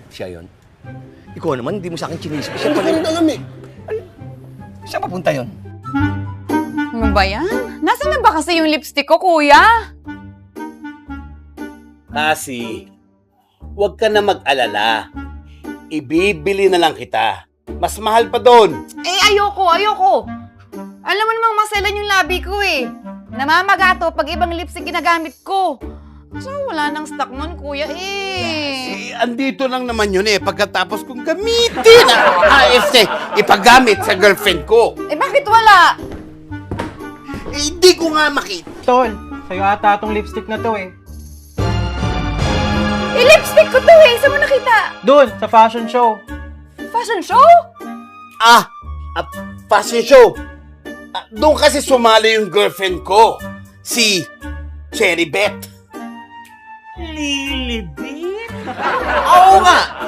Siya yon. Ikaw naman, hindi mo sa akin chinisip. Hindi ko rin alam eh. Saan papunta yon? Ano ba yan? Nasaan na ba kasi yung lipstick ko, kuya? Kasi, huwag ka na mag-alala. Ibibili na lang kita. Mas mahal pa doon. Eh, ayoko. Alam mo namang maselan yung labi ko eh. Namamagato pag ibang lipstick ginagamit ko. So, wala nang stock nun, kuya eh. Andito lang naman yun eh, pagkatapos kong gamitin ipagamit sa girlfriend ko. Eh, bakit wala? Hindi ko nga makita. Tol, sa'yo ata itong lipstick na to eh. Eh, lipstick ko to eh. Saan mo nakita? Doon, sa fashion show. Fashion show? Fashion show. Doon kasi sumali yung girlfriend ko, si Cherry Beth. Lilibit? Oo nga.